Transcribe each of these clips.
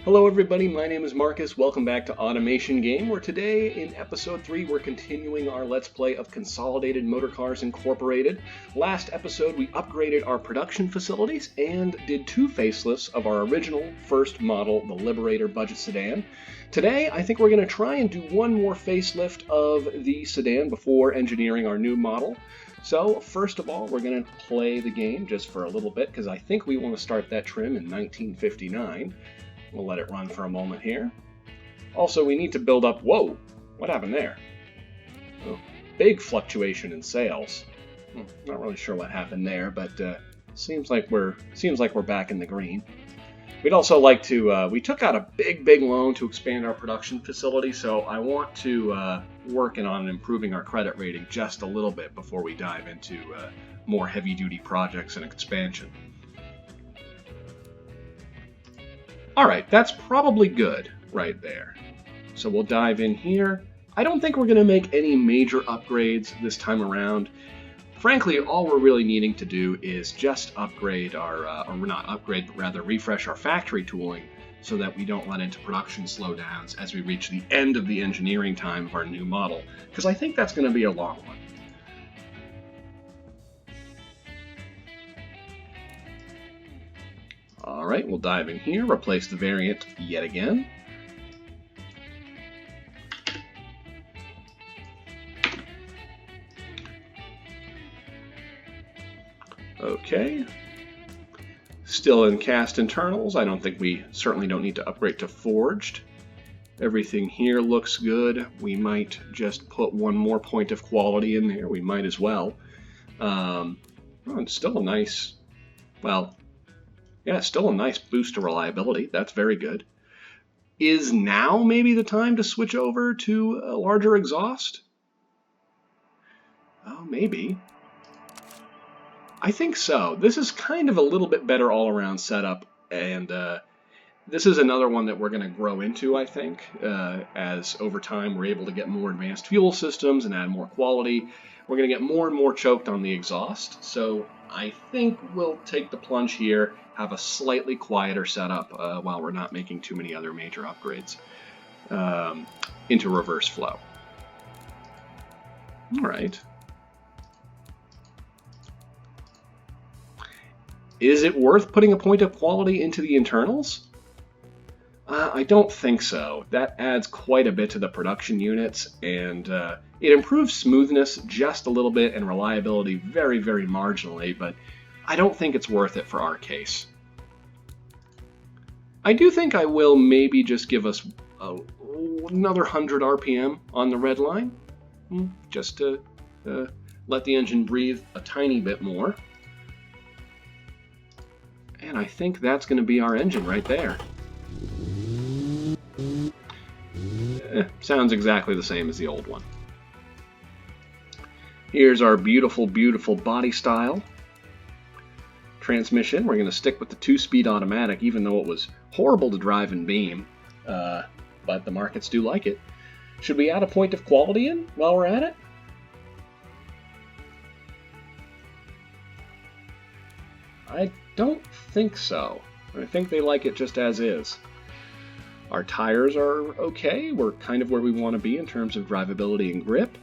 Hello everybody, my name is Marcus. Welcome back to Automation Game, where today in episode 3 we're continuing our Let's Play of Consolidated Motorcars Incorporated. Last episode we upgraded our production facilities and did 2 facelifts of our original first model, the Liberator budget sedan. Today I think we're going to try and do one more facelift of the sedan before engineering our new model. So first of all, we're going to play the game just for a little bit, because I think we want to start that trim in 1959. We'll let it run for a moment here. Also, we need to build up... Whoa! What happened there? Oh, big fluctuation in sales. Not really sure what happened there, but seems like we're back in the green. We'd also like to... we took out a big loan to expand our production facility, so I want to work on improving our credit rating just a little bit before we dive into more heavy-duty projects and expansion. Alright, that's probably good right there. So we'll dive in here. I don't think we're going to make any major upgrades this time around. Frankly, all we're really needing to do is just upgrade our, or not upgrade, but rather refresh our factory tooling so that we don't run into production slowdowns as we reach the end of the engineering time of our new model, because I think that's going to be a long one. Alright, we'll dive in here, replace the variant yet again. Okay. Still in cast internals. I don't think we certainly don't need to upgrade to forged. Everything here looks good. We might just put one more point of quality in there. We might as well. It's still a nice, well, yeah, still a nice boost to reliability. That's very good. Is now maybe the time to switch over to a larger exhaust? Oh, maybe. I think so. This is kind of a little bit better all-around setup, and this is another one that we're going to grow into, I think, as over time we're able to get more advanced fuel systems and add more quality. We're going to get more and more choked on the exhaust, so I think we'll take the plunge here, have a slightly quieter setup while we're not making too many other major upgrades into reverse flow. All right. Is it worth putting a point of quality into the internals? I don't think so. That adds quite a bit to the production units, and it improves smoothness just a little bit and reliability very marginally, but I don't think it's worth it for our case. I do think I will maybe just give us another 100 RPM on the red line, just to let the engine breathe a tiny bit more. And I think that's going to be our engine right there. Sounds exactly the same as the old one. Here's our beautiful body style. Transmission, we're going to stick with the 2-speed automatic, even though it was horrible to drive in Beam, but the markets do like it. Should we add a point of quality in while we're at it? I don't think so. I think they like it just as is. Our tires are okay. We're kind of where we want to be in terms of drivability and grip.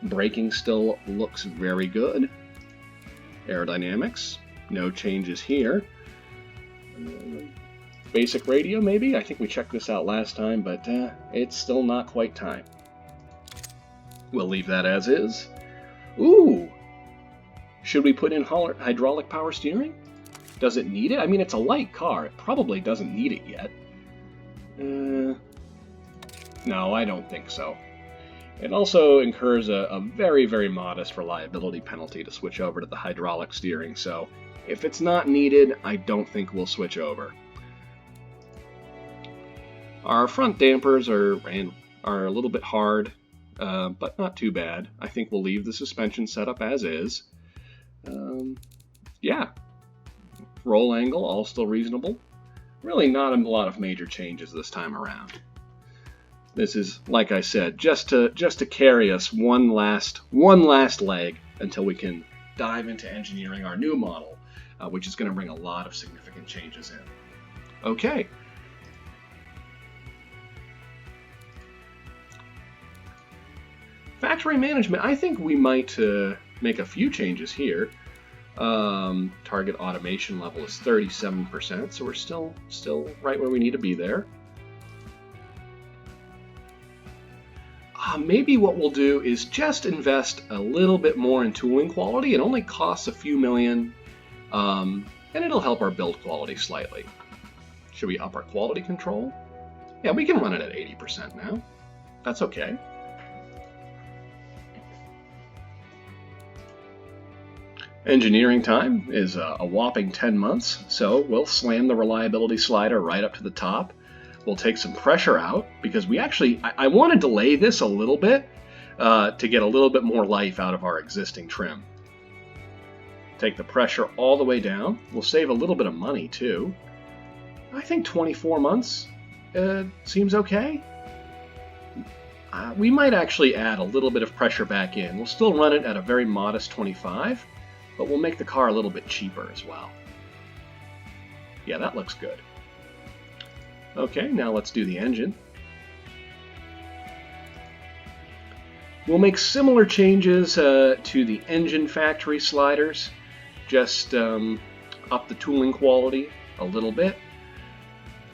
Braking still looks very good. Aerodynamics, no changes here. Basic radio, maybe? I think we checked this out last time, but it's still not quite time. We'll leave that as is. Ooh! Should we put in hydraulic power steering? Does it need it? I mean, it's a light car. It probably doesn't need it yet. No, I don't think so. It also incurs a very modest reliability penalty to switch over to the hydraulic steering, so if it's not needed, I don't think we'll switch over. Our front dampers are a little bit hard, but not too bad. I think we'll leave the suspension setup as is. Yeah. Roll angle, all still reasonable. Really not a lot of major changes this time around. This is, like I said, just to carry us one last leg until we can dive into engineering our new model, which is going to bring a lot of significant changes in. Okay, Drivetrain management, I think we might make a few changes here. Target automation level is 37%, so we're still right where we need to be there. Maybe what we'll do is just invest a little bit more in tooling quality. It only costs a few million, and it'll help our build quality slightly. Should we up our quality control? Yeah, we can run it at 80% now. That's okay. Engineering time is a whopping 10 months, so we'll slam the reliability slider right up to the top. We'll take some pressure out, because we actually, I want to delay this a little bit to get a little bit more life out of our existing trim. Take the pressure all the way down. We'll save a little bit of money too. I think 24 months seems okay. We might actually add a little bit of pressure back in. We'll still run it at a very modest 25, but we'll make the car a little bit cheaper as well. Yeah, that looks good. Okay, now let's do the engine. We'll make similar changes to the engine factory sliders, just up the tooling quality a little bit,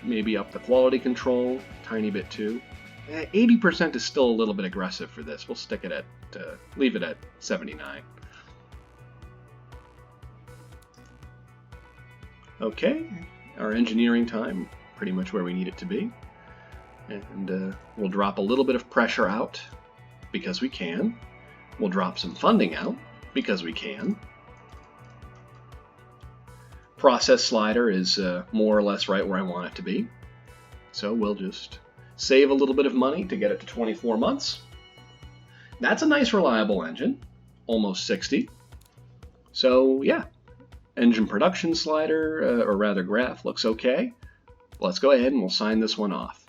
maybe up the quality control a tiny bit too. 80% is still a little bit aggressive for this. We'll stick it at, leave it at 79. Okay, our engineering time, pretty much where we need it to be. And we'll drop a little bit of pressure out, because we can. We'll drop some funding out, because we can. Process slider is more or less right where I want it to be. So we'll just save a little bit of money to get it to 24 months. That's a nice reliable engine, almost 60. So yeah, engine production slider, or rather graph, looks okay. Let's go ahead and we'll sign this one off.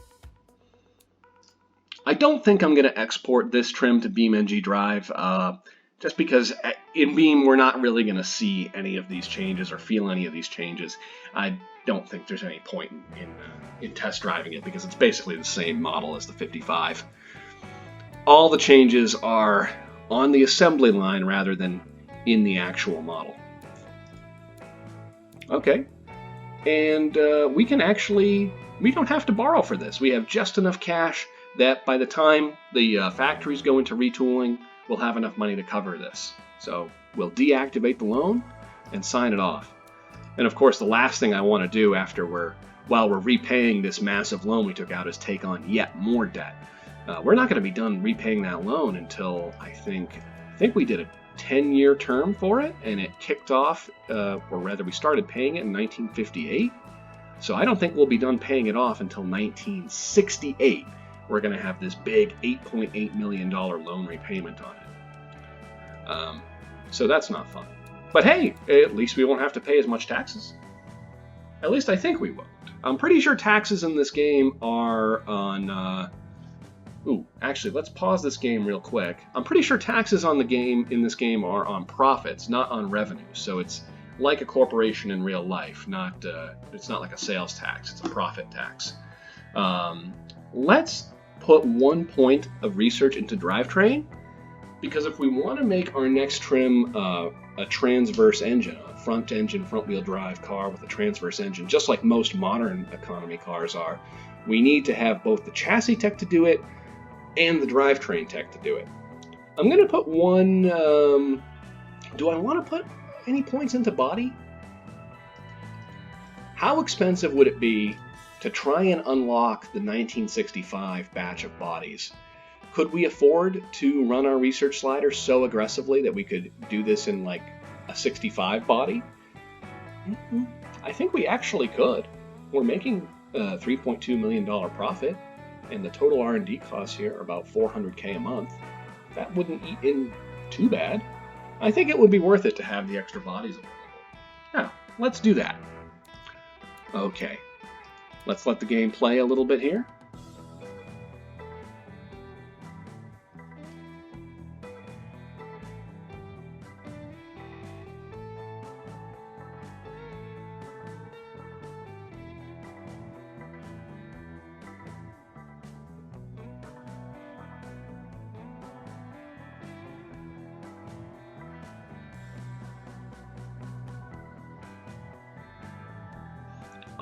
I don't think I'm going to export this trim to Beamng.drive, just because in Beam we're not really going to see any of these changes or feel any of these changes. I don't think there's any point in test driving it, because it's basically the same model as the 55. All the changes are on the assembly line rather than in the actual model. Okay. And we don't have to borrow for this. We have just enough cash that by the time the factories go into retooling, we'll have enough money to cover this. So we'll deactivate the loan and sign it off. And of course, the last thing I want to do while we're repaying this massive loan we took out is take on yet more debt. We're not going to be done repaying that loan until I think we did a 10-year term for it, and it kicked off, or rather we started paying it in 1958. So I don't think we'll be done paying it off until 1968. We're going to have this big $8.8 million loan repayment on it. So that's not fun. But hey, at least we won't have to pay as much taxes. At least I think we won't. I'm pretty sure taxes in this game are on... actually, let's pause this game real quick. I'm pretty sure taxes in this game are on profits, not on revenues. So it's like a corporation in real life. It's not like a sales tax. It's a profit tax. Let's put 1 point of research into Drivetrain, because if we want to make our next trim a transverse engine, a front-wheel drive car with a transverse engine, just like most modern economy cars are, we need to have both the chassis tech to do it and the drivetrain tech to do it. I'm going to put one... do I want to put any points into body? How expensive would it be to try and unlock the 1965 batch of bodies? Could we afford to run our research slider so aggressively that we could do this in like a 65 body? I think we actually could. We're making a $3.2 million profit, and the total R&D costs here are about $400K a month. That wouldn't eat in too bad. I think it would be worth it to have the extra bodies available. Now, let's do that. Okay, let's let the game play a little bit here.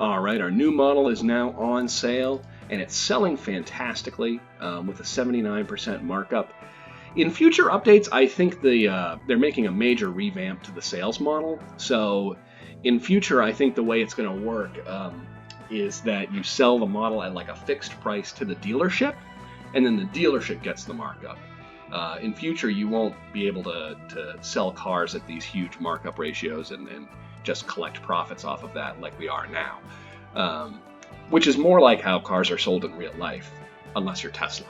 All right, our new model is now on sale, and it's selling fantastically with a 79% markup. In future updates, I think they're making a major revamp to the sales model. So in future, I think the way it's going to work is that you sell the model at like a fixed price to the dealership, and then the dealership gets the markup. In future, you won't be able to sell cars at these huge markup ratios and just collect profits off of that like we are now, which is more like how cars are sold in real life, unless you're Tesla.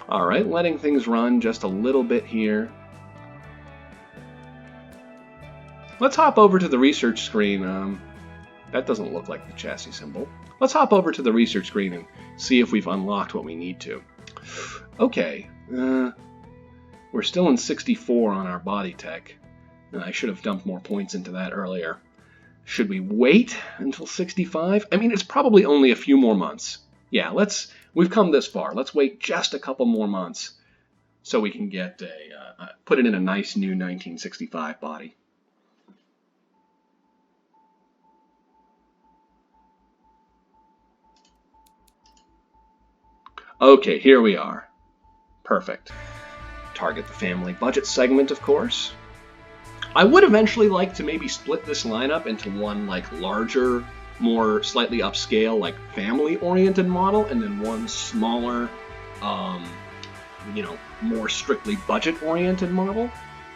All right, letting things run just a little bit here. Let's hop over to the research screen. That doesn't look like the chassis symbol. Let's hop over to the research screen and see if we've unlocked what we need to. Okay, we're still in 64 on our body tech. I should have dumped more points into that earlier. Should we wait until 65? I mean, it's probably only a few more months. Yeah, we've come this far. Let's wait just a couple more months so we can get put it in a nice new 1965 body. Okay, here we are. Perfect. Target the family budget segment, of course. I would eventually like to maybe split this lineup into one like larger, more slightly upscale, like family-oriented model, and then one smaller, more strictly budget-oriented model.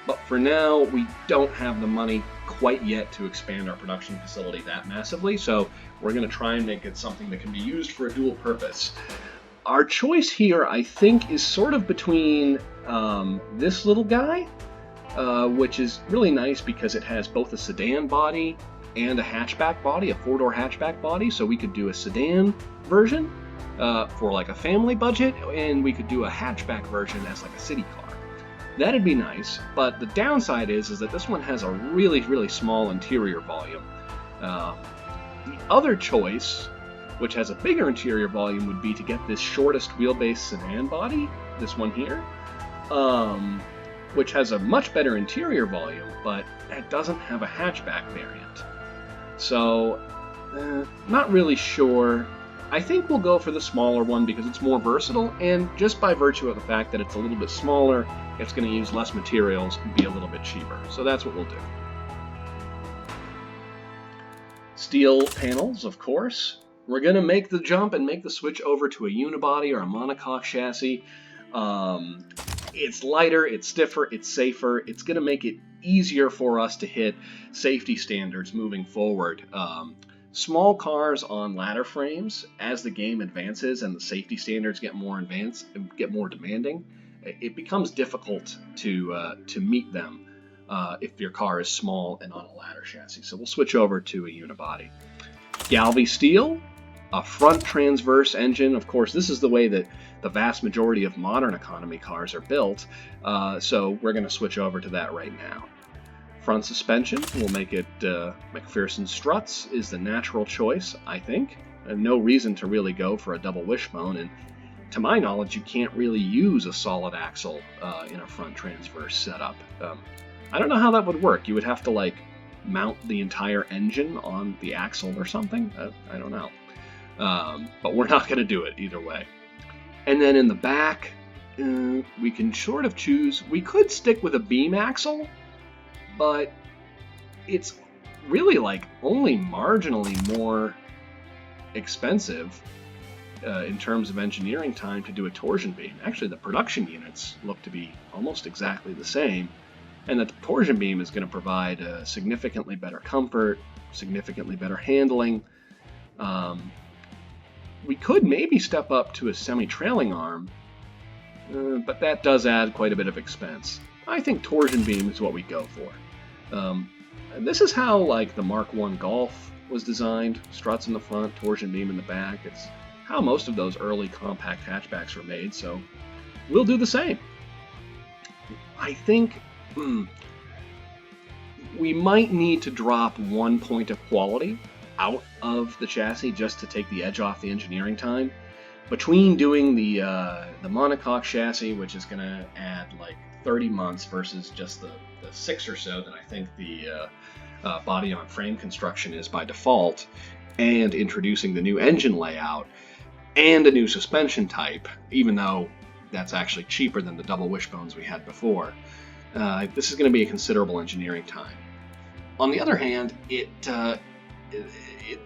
But for now, we don't have the money quite yet to expand our production facility that massively, so we're going to try and make it something that can be used for a dual purpose. Our choice here, I think, is sort of between this little guy, which is really nice because it has both a sedan body and a hatchback body, a four-door hatchback body, so we could do a sedan version for like a family budget, and we could do a hatchback version as like a city car. That'd be nice, but the downside is that this one has a really, really small interior volume. The other choice, which has a bigger interior volume, would be to get this shortest wheelbase sedan body, this one here, which has a much better interior volume, but it doesn't have a hatchback variant. So, not really sure. I think we'll go for the smaller one because it's more versatile, and just by virtue of the fact that it's a little bit smaller, it's going to use less materials and be a little bit cheaper. So that's what we'll do. Steel panels, of course. We're going to make the jump and make the switch over to a unibody or a monocoque chassis. It's lighter, it's stiffer, it's safer. It's going to make it easier for us to hit safety standards moving forward. Small cars on ladder frames, as the game advances and the safety standards get more advanced, get more demanding, it becomes difficult to meet them if your car is small and on a ladder chassis. So we'll switch over to a unibody. Galvy steel, a front transverse engine. Of course, this is the way that the vast majority of modern economy cars are built, so we're going to switch over to that right now. Front suspension, we'll make it McPherson struts is the natural choice, I think. No reason to really go for a double wishbone, and to my knowledge, you can't really use a solid axle in a front transverse setup. I don't know how that would work. You would have to like mount the entire engine on the axle or something. I don't know. But we're not going to do it either way. And then in the back, we can sort of choose. We could stick with a beam axle, but it's really like only marginally more expensive in terms of engineering time to do a torsion beam. Actually, the production units look to be almost exactly the same, and the torsion beam is going to provide significantly better comfort, significantly better handling. We could maybe step up to a semi-trailing arm, but that does add quite a bit of expense. I think torsion beam is what we go for. And this is how like the Mark I Golf was designed, struts in the front, torsion beam in the back. It's how most of those early compact hatchbacks were made, so we'll do the same. I think we might need to drop 1 point of quality out of the chassis just to take the edge off the engineering time. between doing the monocoque chassis, which is going to add like 30 months versus just the 6 or so that I think the body on frame construction is by default, and introducing the new engine layout and a new suspension type, even though that's actually cheaper than the double wishbones we had before, this is going to be a considerable engineering time. On the other hand,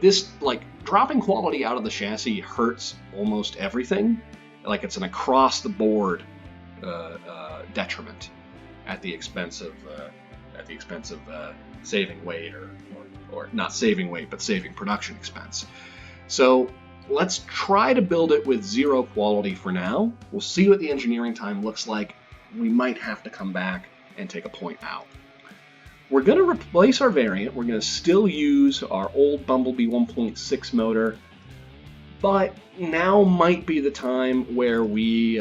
this like dropping quality out of the chassis hurts almost everything. Like it's an across the board detriment at the expense of saving weight or not saving weight, but saving production expense. So let's try to build it with 0 quality for now. We'll see what the engineering time looks like. We might have to come back and take a point out. We're going to replace our variant. We're going to still use our old Bumblebee 1.6 motor, but now might be the time where we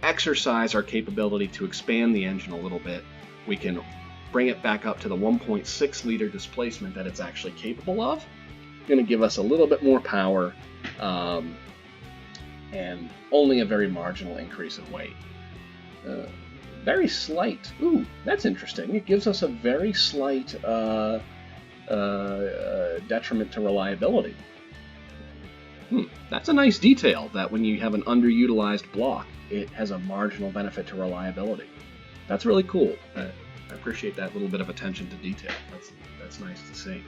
exercise our capability to expand the engine a little bit. We can bring it back up to the 1.6 liter displacement that it's actually capable of. Going to give us a little bit more power and only a very marginal increase in weight. Very slight. Ooh, that's interesting. It gives us a very slight detriment to reliability. That's a nice detail, that when you have an underutilized block, it has a marginal benefit to reliability. That's really cool. I appreciate that little bit of attention to detail. That's nice to see.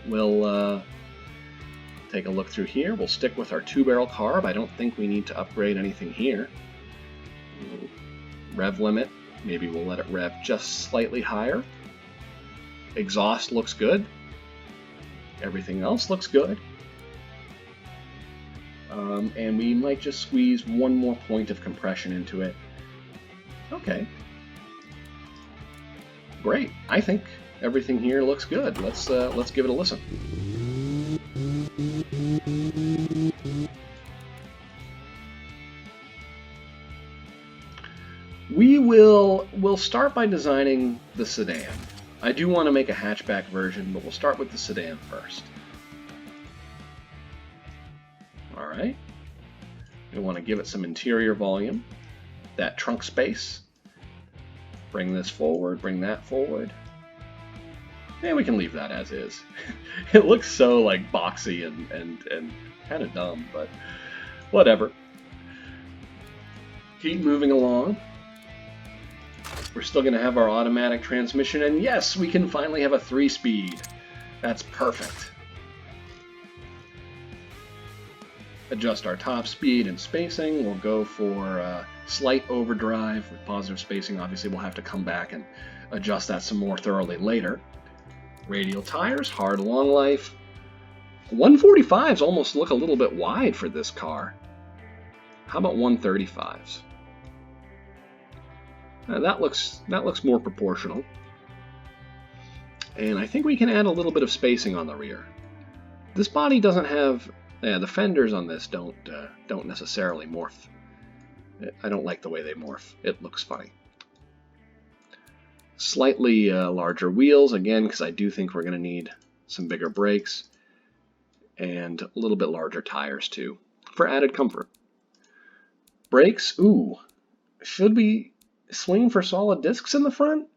We'll take a look through here. We'll stick with our 2-barrel carb. I don't think we need to upgrade anything here. Rev limit, maybe we'll let it rev just slightly higher. Exhaust looks good. Everything else looks good. And we might just squeeze 1 more point of compression into it. Okay. Great. I think everything here looks good. Let's give it a listen. We'll start by designing the sedan. I do want to make a hatchback version, but we'll start with the sedan first. All right. We want to give it some interior volume, that trunk space. Bring this forward, bring that forward. And we can leave that as is. It looks so like boxy and kind of dumb, but whatever. Keep moving along. We're still going to have our automatic transmission, and yes, we can finally have a 3-speed. That's perfect. Adjust our top speed and spacing. We'll go for slight overdrive with positive spacing. Obviously, we'll have to come back and adjust that some more thoroughly later. Radial tires, hard long life. 145s almost look a little bit wide for this car. How about 135s? That looks more proportional. And I think we can add a little bit of spacing on the rear. This body doesn't have... the fenders on this don't necessarily morph. I don't like the way they morph. It looks funny. Slightly larger wheels, again, because I do think we're going to need some bigger brakes. And a little bit larger tires, too, for added comfort. Brakes, ooh. Should we swing for solid discs in the front?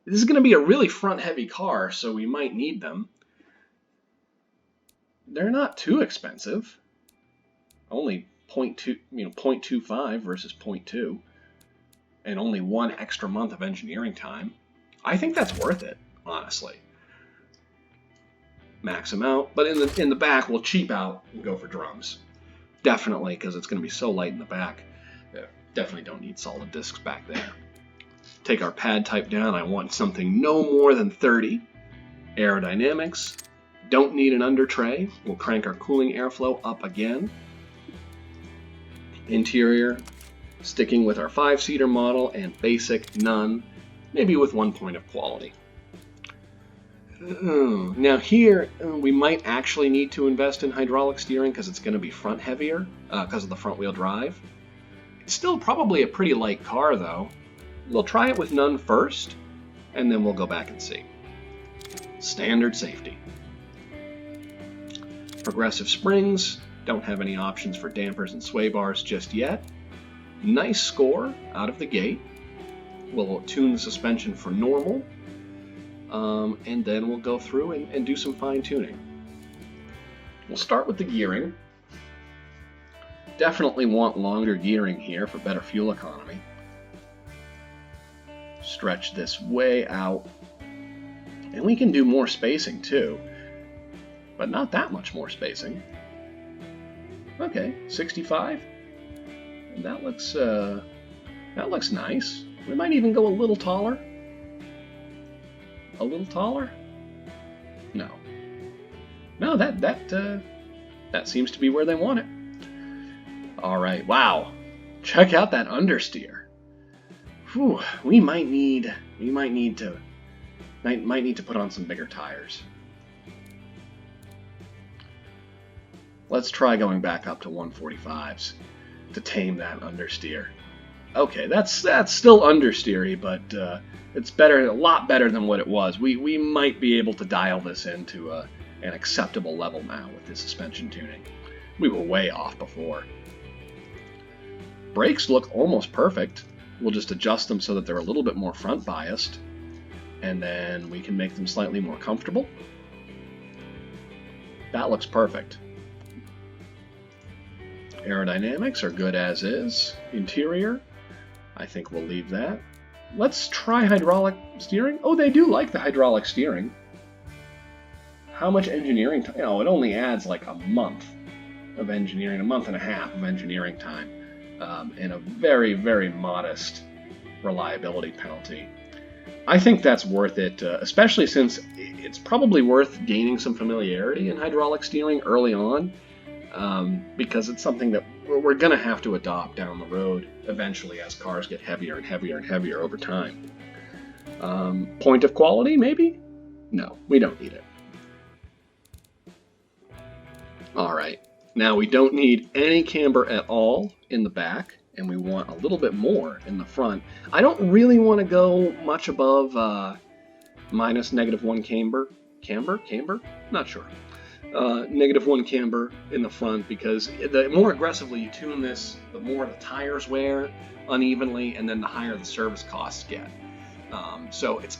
This is going to be a really front-heavy car, so we might need them. They're not too expensive. Only 0.25 versus 0.2, and only 1 extra month of engineering time. I think that's worth it, honestly. Max them out, but in the back we'll cheap out and go for drums. Definitely, because it's going to be so light in the back. Definitely don't need solid discs back there. Take our pad type down. I want something no more than 30. Aerodynamics. Don't need an under tray. We'll crank our cooling airflow up again. Interior, sticking with our 5-seater model, and basic, none, maybe with 1 point of quality. Now here, we might actually need to invest in hydraulic steering because it's going to be front heavier because of the front wheel drive. It's still probably a pretty light car though. We'll try it with none first, and then we'll go back and see. Standard safety. progressive springs. Don't have any options for dampers and sway bars just yet. Nice score out of the gate. We'll tune the suspension for normal, and then we'll go through and do some fine tuning. We'll start with the gearing. Definitely want longer gearing here for better fuel economy. Stretch this way out. And we can do more spacing too, but not that much more spacing. Okay, 65. And that looks nice. We might even go a little taller. A little taller? No. No, that seems to be where they want it. All right, wow. Check out that understeer. Whew, we might need to put on some bigger tires. Let's try going back up to 145s to tame that understeer. Okay, that's still understeery, but it's better, a lot better than what it was. We might be able to dial this into an acceptable level now with this suspension tuning. We were way off before. Brakes look almost perfect. We'll just adjust them so that they're a little bit more front biased, and then we can make them slightly more comfortable. That looks perfect. Aerodynamics are good as is. Interior, I think we'll leave that. Let's try hydraulic steering. Oh, they do like the hydraulic steering. How much engineering time? Oh, it only adds like a month of engineering, a month and a half of engineering time, and a very, very modest reliability penalty. I think that's worth it, especially since it's probably worth gaining some familiarity in hydraulic steering early on, because it's something that we're going to have to adopt down the road eventually as cars get heavier and heavier and heavier over time. Point of quality, maybe? No, we don't need it. All right, now we don't need any camber at all in the back, and we want a little bit more in the front. I don't really want to go much above minus -1 camber? Camber? Not sure. -1 camber in the front, because the more aggressively you tune this, the more the tires wear unevenly, and then the higher the service costs get. So it's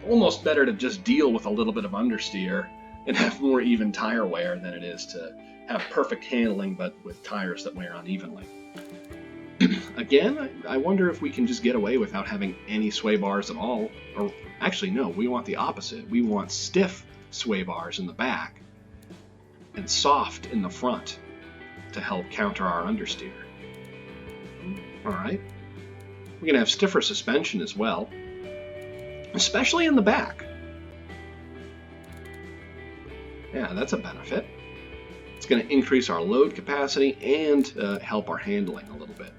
almost better to just deal with a little bit of understeer and have more even tire wear than it is to have perfect handling but with tires that wear unevenly. Again, I wonder if we can just get away without having any sway bars at all. Or actually, no, we want the opposite. We want stiff sway bars in the back and soft in the front to help counter our understeer. All right. We're going to have stiffer suspension as well, especially in the back. Yeah, that's a benefit. It's going to increase our load capacity and help our handling a little bit.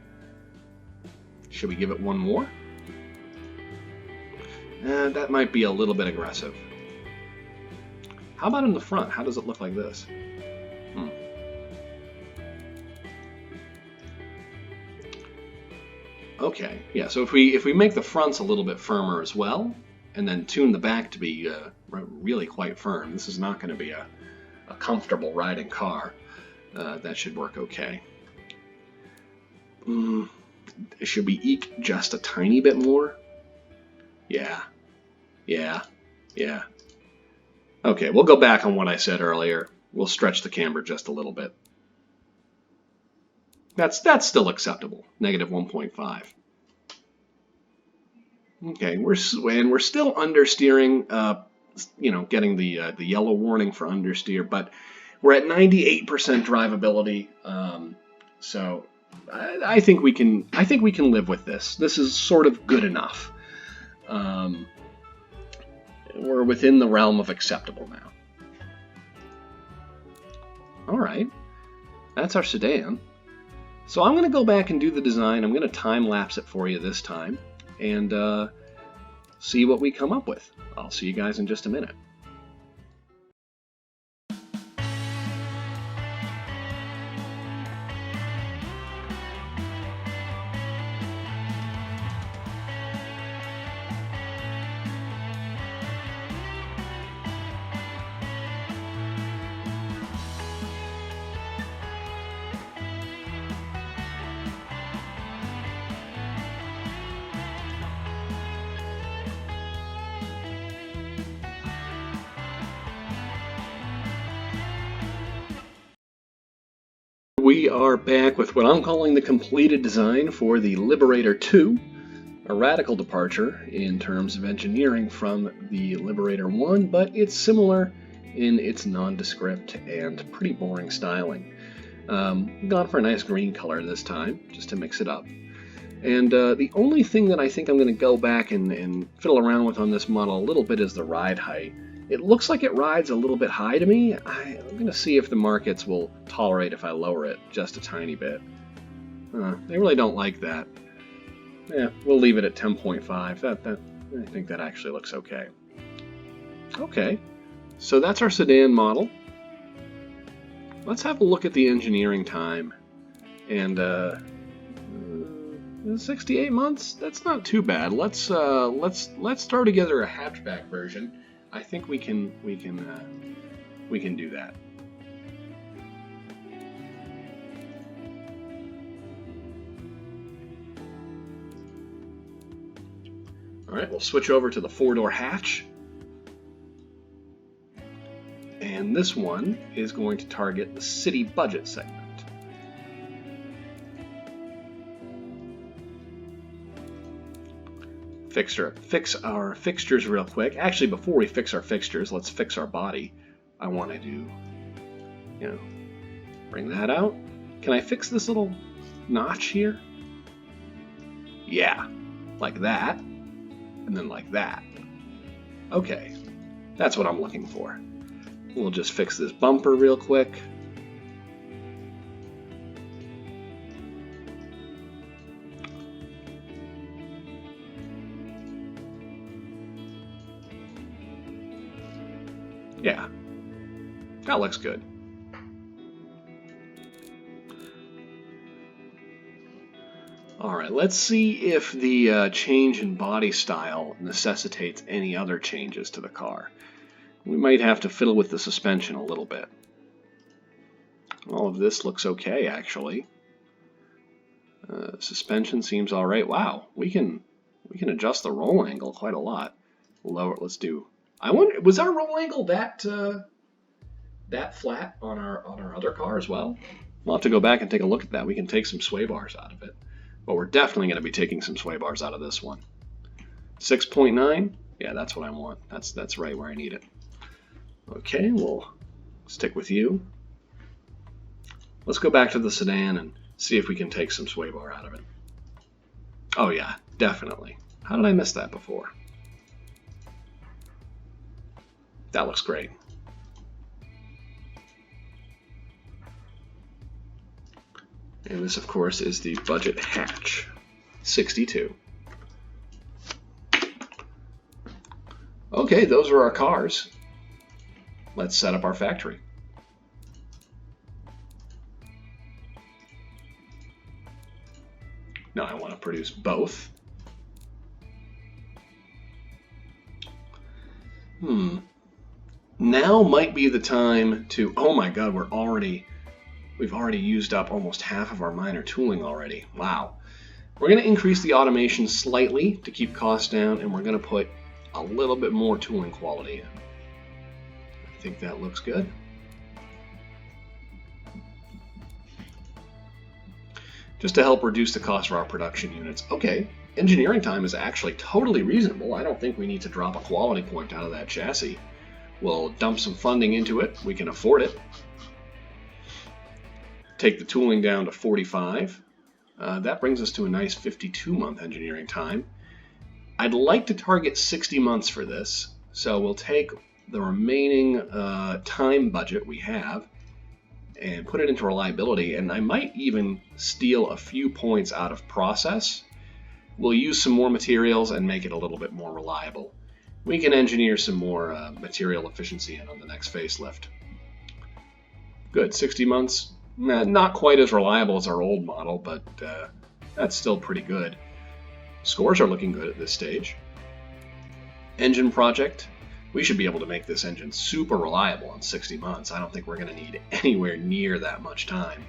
Should we give it one more? That might be a little bit aggressive. How about in the front? How does it look like this? Okay, yeah, so if we make the fronts a little bit firmer as well, and then tune the back to be really quite firm, this is not going to be a comfortable riding car. That should work okay. Should we eke just a tiny bit more? Yeah. Okay, we'll go back on what I said earlier. We'll stretch the camber just a little bit. That's still acceptable. -1.5. Okay, we're still understeering. Getting the yellow warning for understeer, but we're at 98% drivability. So I think we can live with this. This is sort of good enough. We're within the realm of acceptable now. All right, that's our sedan. So I'm going to go back and do the design. I'm going to time lapse it for you this time and see what we come up with. I'll see you guys in just a minute. We are back with what I'm calling the completed design for the Liberator 2, a radical departure in terms of engineering from the Liberator 1, but it's similar in its nondescript and pretty boring styling. Gone for a nice green color this time, just to mix it up. And the only thing that I think I'm going to go back and fiddle around with on this model a little bit is the ride height. It looks like it rides a little bit high to me. I'm going to see if the markets will tolerate if I lower it just a tiny bit. They really don't like that. Yeah, we'll leave it at 10.5. I think that actually looks okay. Okay, so that's our sedan model. Let's have a look at the engineering time. And 68 months? That's not too bad. Let's throw together a hatchback version. I think we can do that. All right, we'll switch over to the 4-door hatch. And this one is going to target the city budget segment. Fix our fixtures real quick. Actually, before we fix our fixtures, let's fix our body. I want to do, bring that out. Can I fix this little notch here? Yeah, like that, and then like that. Okay, that's what I'm looking for. We'll just fix this bumper real quick. Yeah, that looks good. All right, let's see if the change in body style necessitates any other changes to the car. We might have to fiddle with the suspension a little bit. All of this looks okay, actually. Suspension seems all right. Wow, we can adjust the roll angle quite a lot. Lower. Let's do. I wonder, was our roll angle that flat on our other car as well? We'll have to go back and take a look at that. We can take some sway bars out of it, but we're definitely going to be taking some sway bars out of this one. 6.9, yeah, that's what I want. That's right where I need it. Okay, we'll stick with you. Let's go back to the sedan and see if we can take some sway bar out of it. Oh yeah, definitely. How did I miss that before? That looks great. And this, of course, is the budget hatch, 62. Okay, those are our cars. Let's set up our factory. Now I want to produce both. Now might be the time to, oh my god, we've already used up almost half of our minor tooling already. Wow. We're going to increase the automation slightly to keep costs down, and we're going to put a little bit more tooling quality in. I think that looks good. Just to help reduce the cost of our production units. Okay, engineering time is actually totally reasonable. I don't think we need to drop a quality point out of that chassis. We'll dump some funding into it. We can afford it. Take the tooling down to 45. That brings us to a nice 52-month engineering time. I'd like to target 60 months for this. So we'll take the remaining time budget we have and put it into reliability. And I might even steal a few points out of process. We'll use some more materials and make it a little bit more reliable. We can engineer some more material efficiency in on the next facelift. Good, 60 months. Not quite as reliable as our old model, but that's still pretty good. Scores are looking good at this stage. Engine project. We should be able to make this engine super reliable in 60 months. I don't think we're going to need anywhere near that much time.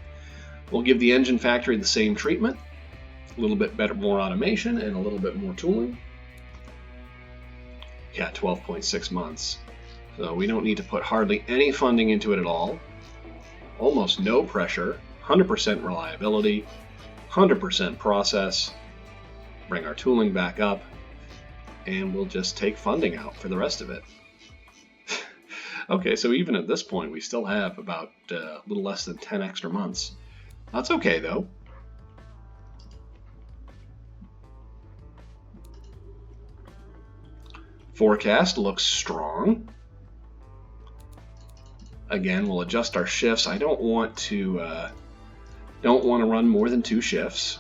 We'll give the engine factory the same treatment. A little bit better, more automation, and a little bit more tooling. Yeah, 12.6 months. So we don't need to put hardly any funding into it at all. Almost no pressure, 100% reliability, 100% process, bring our tooling back up, and we'll just take funding out for the rest of it. Okay, so even at this point, we still have about a little less than 10 extra months. That's okay, though. Forecast looks strong. Again, we'll adjust our shifts. I don't want to run more than 2 shifts.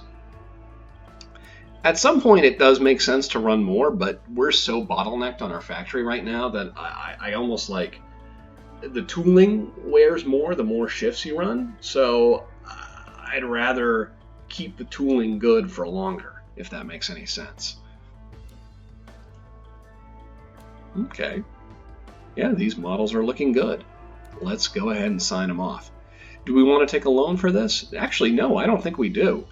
At some point, it does make sense to run more, but we're so bottlenecked on our factory right now that I almost like the tooling wears more the more shifts you run. So I'd rather keep the tooling good for longer, if that makes any sense. Okay. Yeah, these models are looking good. Let's go ahead and sign them off. Do we want to take a loan for this? Actually, no, I don't think we do.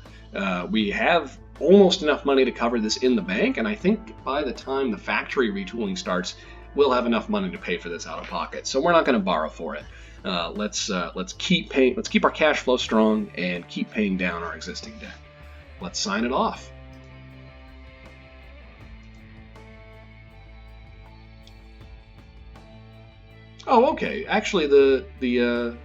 We have almost enough money to cover this in the bank, and I think by the time the factory retooling starts, we'll have enough money to pay for this out of pocket. So we're not going to borrow for it. Let's keep our cash flow strong and keep paying down our existing debt. Let's sign it off. Oh, okay. Actually, the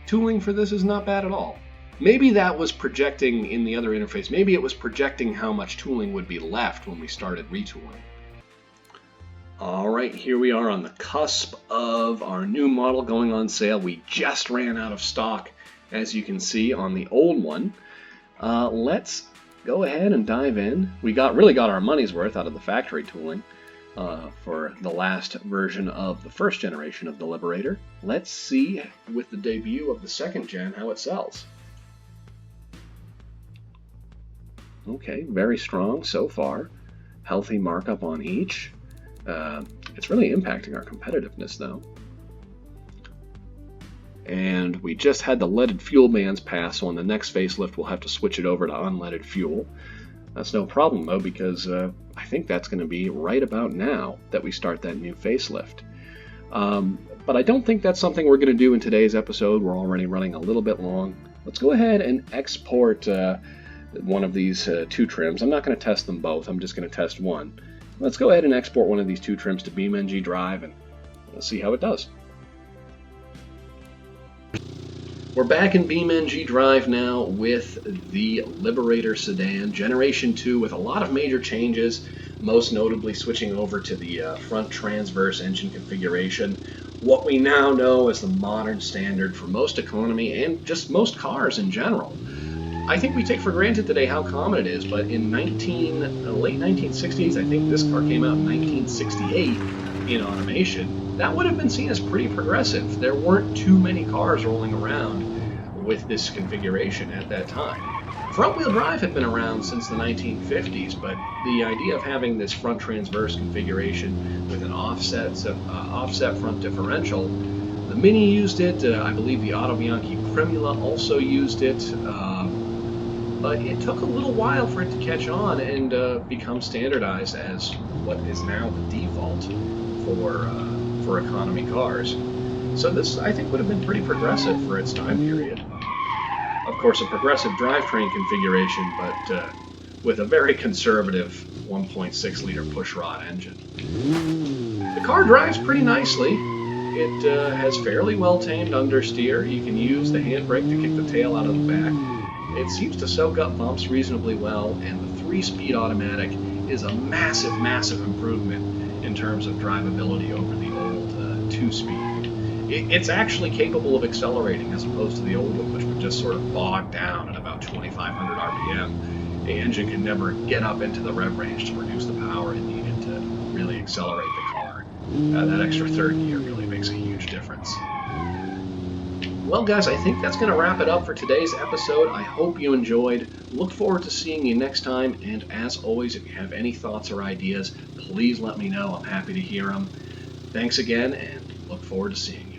tooling for this is not bad at all. Maybe that was projecting in the other interface. Maybe it was projecting how much tooling would be left when we started retooling. All right, here we are on the cusp of our new model going on sale. We just ran out of stock, as you can see on the old one. Let's go ahead and dive in. We really got our money's worth out of the factory tooling. For the last version of the first generation of the Liberator. Let's see, with the debut of the second gen, how it sells. Okay, very strong so far. Healthy markup on each. It's really impacting our competitiveness, though. And we just had the leaded fuel bans pass, so on the next facelift we'll have to switch it over to unleaded fuel. That's no problem, though, because I think that's going to be right about now that we start that new facelift. But I don't think that's something we're going to do in today's episode. We're already running a little bit long. Let's go ahead and export one of these 2 trims. I'm not going to test them both. I'm just going to test one. Let's go ahead and export one of these 2 trims to Beamng.drive, and we'll see how it does. We're back in Beamng.drive now with the Liberator Sedan, Generation 2, with a lot of major changes, most notably switching over to the front transverse engine configuration, what we now know as the modern standard for most economy and just most cars in general. I think we take for granted today how common it is, but in late 1960s, I think this car came out in 1968 in automation, that would have been seen as pretty progressive. There weren't too many cars rolling around with this configuration at that time. Front-wheel drive had been around since the 1950s, but the idea of having this front transverse configuration with an offset front differential, the Mini used it, I believe the Autobianchi Primula also used it, but it took a little while for it to catch on and become standardized as what is now the default for economy cars. So this, I think, would have been pretty progressive for its time period. Of course, a progressive drivetrain configuration, but with a very conservative 1.6-liter pushrod engine. The car drives pretty nicely. It has fairly well-tamed understeer. You can use the handbrake to kick the tail out of the back. It seems to soak up bumps reasonably well, and the 3-speed automatic is a massive, massive improvement in terms of drivability over the old 2-speed. It's actually capable of accelerating as opposed to the old one, which would just sort of bog down at about 2,500 RPM. The engine can never get up into the rev range to produce the power it needed to really accelerate the car. That extra third gear really makes a huge difference. Well, guys, I think that's going to wrap it up for today's episode. I hope you enjoyed. Look forward to seeing you next time, and as always, if you have any thoughts or ideas, please let me know. I'm happy to hear them. Thanks again, and look forward to seeing you.